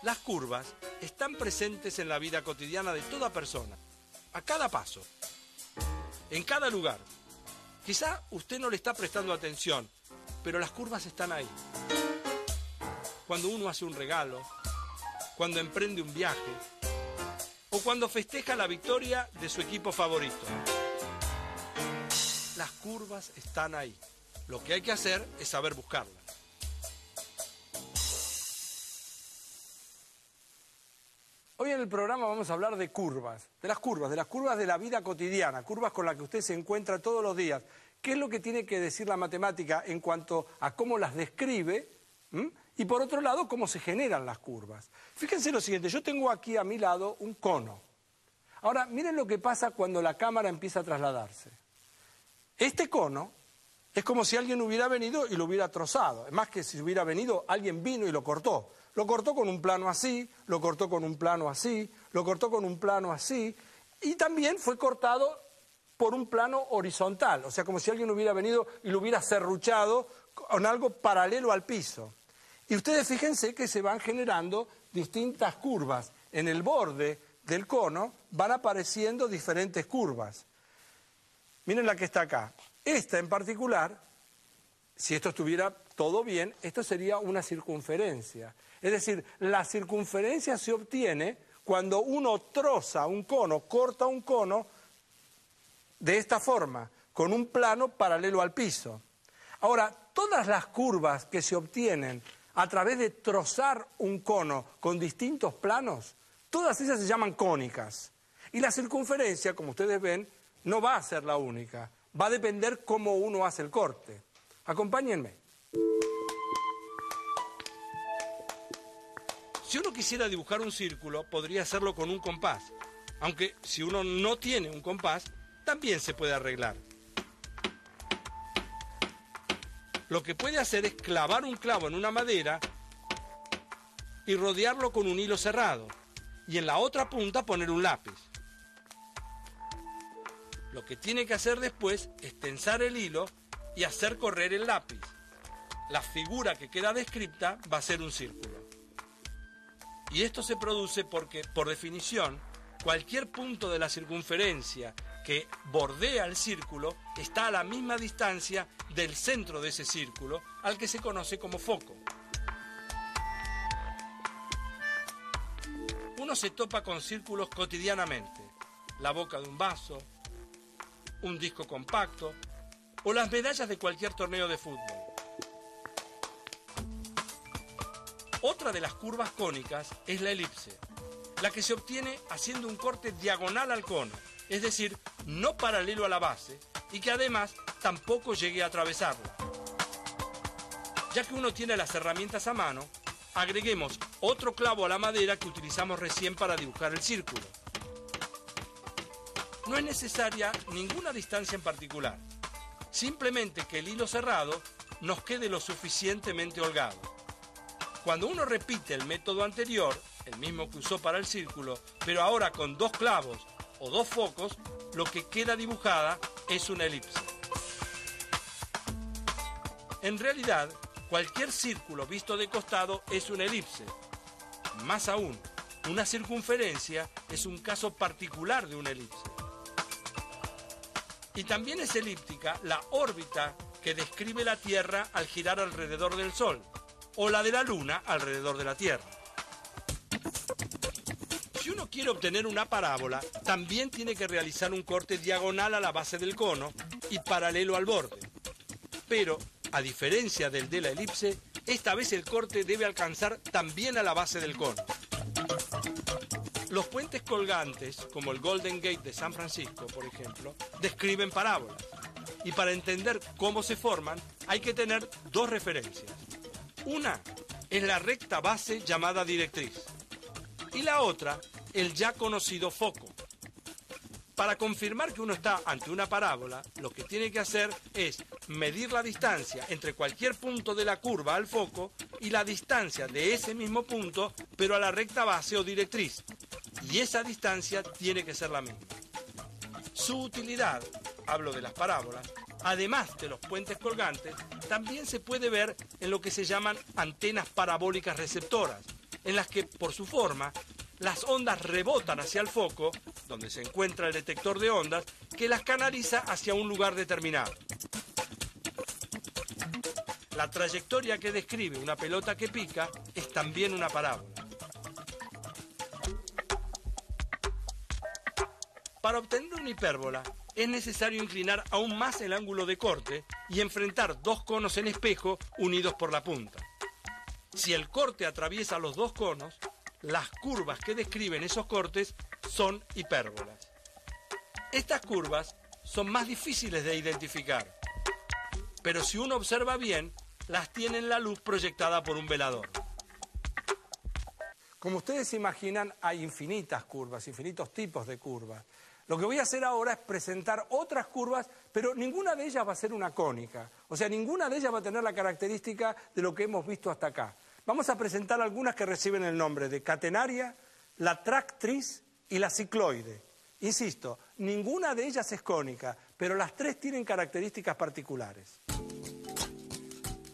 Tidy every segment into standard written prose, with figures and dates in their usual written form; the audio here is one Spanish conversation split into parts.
Las curvas están presentes en la vida cotidiana de toda persona, a cada paso, en cada lugar. Quizá usted no le está prestando atención, pero las curvas están ahí. Cuando uno hace un regalo, cuando emprende un viaje, o cuando festeja la victoria de su equipo favorito. Las curvas están ahí. Lo que hay que hacer es saber buscarlas. Hoy en el programa vamos a hablar de curvas, de las curvas de la vida cotidiana, curvas con las que usted se encuentra todos los días. ¿Qué es lo que tiene que decir la matemática en cuanto a cómo las describe? Y por otro lado, cómo se generan las curvas. Fíjense lo siguiente, yo tengo aquí a mi lado un cono. Ahora, miren lo que pasa cuando la cámara empieza a trasladarse. Este cono es como si alguien hubiera venido y lo hubiera trozado. Es más que si hubiera venido, alguien vino y lo cortó. Lo cortó con un plano así, lo cortó con un plano así, lo cortó con un plano así, y también fue cortado por un plano horizontal, o sea, como si alguien hubiera venido y lo hubiera serruchado con algo paralelo al piso. Y ustedes fíjense que se van generando distintas curvas. En el borde del cono van apareciendo diferentes curvas. Miren la que está acá. Esta en particular, si esto estuviera todo bien, esto sería una circunferencia. Es decir, la circunferencia se obtiene cuando uno troza un cono, corta un cono de esta forma, con un plano paralelo al piso. Ahora, todas las curvas que se obtienen a través de trozar un cono con distintos planos, todas esas se llaman cónicas. Y la circunferencia, como ustedes ven, no va a ser la única. Va a depender cómo uno hace el corte. Acompáñenme. Si uno quisiera dibujar un círculo, podría hacerlo con un compás. Aunque si uno no tiene un compás, también se puede arreglar. Lo que puede hacer es clavar un clavo en una madera y rodearlo con un hilo cerrado. Y en la otra punta poner un lápiz. Lo que tiene que hacer después es tensar el hilo y hacer correr el lápiz. La figura que queda descrita va a ser un círculo. Y esto se produce porque, por definición, cualquier punto de la circunferencia que bordea el círculo está a la misma distancia del centro de ese círculo, al que se conoce como foco. Uno se topa con círculos cotidianamente. La boca de un vaso, un disco compacto o las medallas de cualquier torneo de fútbol. Otra de las curvas cónicas es la elipse, la que se obtiene haciendo un corte diagonal al cono, es decir, no paralelo a la base, y que además tampoco llegue a atravesarla. Ya que uno tiene las herramientas a mano, agreguemos otro clavo a la madera que utilizamos recién para dibujar el círculo. No es necesaria ninguna distancia en particular, simplemente que el hilo cerrado nos quede lo suficientemente holgado. Cuando uno repite el método anterior, el mismo que usó para el círculo, pero ahora con dos clavos o dos focos, lo que queda dibujada es una elipse. En realidad, cualquier círculo visto de costado es una elipse. Más aún, una circunferencia es un caso particular de una elipse. Y también es elíptica la órbita que describe la Tierra al girar alrededor del Sol, o la de la Luna alrededor de la Tierra. Si uno quiere obtener una parábola, también tiene que realizar un corte diagonal a la base del cono y paralelo al borde. Pero, a diferencia del de la elipse, esta vez el corte debe alcanzar también a la base del cono. Los puentes colgantes, como el Golden Gate de San Francisco, por ejemplo, describen parábolas. Y para entender cómo se forman, hay que tener dos referencias. Una es la recta base llamada directriz y la otra, el ya conocido foco. Para confirmar que uno está ante una parábola, lo que tiene que hacer es medir la distancia entre cualquier punto de la curva al foco y la distancia de ese mismo punto, pero a la recta base o directriz. Y esa distancia tiene que ser la misma. Su utilidad, hablo de las parábolas, además de los puentes colgantes, también se puede ver en lo que se llaman antenas parabólicas receptoras, en las que, por su forma, las ondas rebotan hacia el foco, donde se encuentra el detector de ondas, que las canaliza hacia un lugar determinado. La trayectoria que describe una pelota que pica es también una parábola. Para obtener una hipérbola es necesario inclinar aún más el ángulo de corte y enfrentar dos conos en espejo unidos por la punta. Si el corte atraviesa los dos conos, las curvas que describen esos cortes son hipérbolas. Estas curvas son más difíciles de identificar, pero si uno observa bien, las tiene en la luz proyectada por un velador. Como ustedes se imaginan, hay infinitas curvas, infinitos tipos de curvas. Lo que voy a hacer ahora es presentar otras curvas, pero ninguna de ellas va a ser una cónica. O sea, ninguna de ellas va a tener la característica de lo que hemos visto hasta acá. Vamos a presentar algunas que reciben el nombre de catenaria, la tractriz y la cicloide. Insisto, ninguna de ellas es cónica, pero las tres tienen características particulares.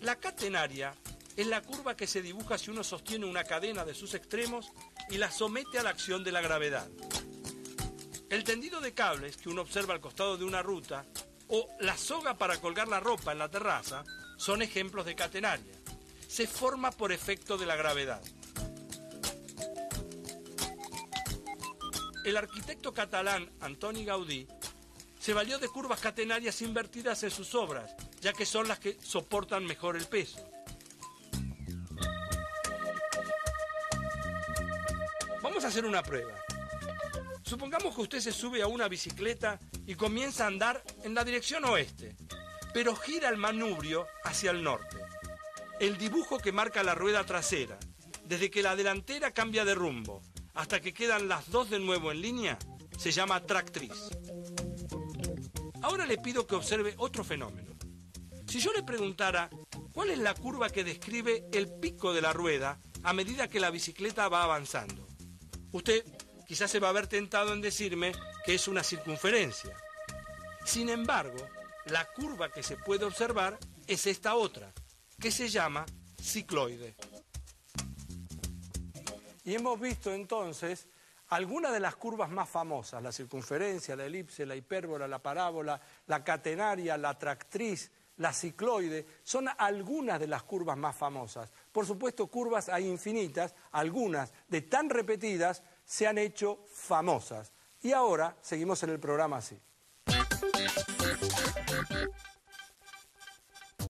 La catenaria es la curva que se dibuja si uno sostiene una cadena de sus extremos y la somete a la acción de la gravedad. El tendido de cables que uno observa al costado de una ruta o la soga para colgar la ropa en la terraza son ejemplos de catenaria. Se forma por efecto de la gravedad. El arquitecto catalán Antoni Gaudí se valió de curvas catenarias invertidas en sus obras, ya que son las que soportan mejor el peso. Vamos a hacer una prueba. Supongamos que usted se sube a una bicicleta y comienza a andar en la dirección oeste, pero gira el manubrio hacia el norte. El dibujo que marca la rueda trasera, desde que la delantera cambia de rumbo hasta que quedan las dos de nuevo en línea, se llama tractriz. Ahora le pido que observe otro fenómeno. Si yo le preguntara cuál es la curva que describe el pico de la rueda a medida que la bicicleta va avanzando, usted quizás se va a ver tentado en decirme que es una circunferencia. Sin embargo, la curva que se puede observar es esta otra, que se llama cicloide. Y hemos visto entonces algunas de las curvas más famosas, la circunferencia, la elipse, la hipérbola, la parábola, la catenaria, la tractriz, la cicloide, son algunas de las curvas más famosas. Por supuesto, curvas hay infinitas, algunas de tan repetidas se han hecho famosas. Y ahora seguimos en el programa así.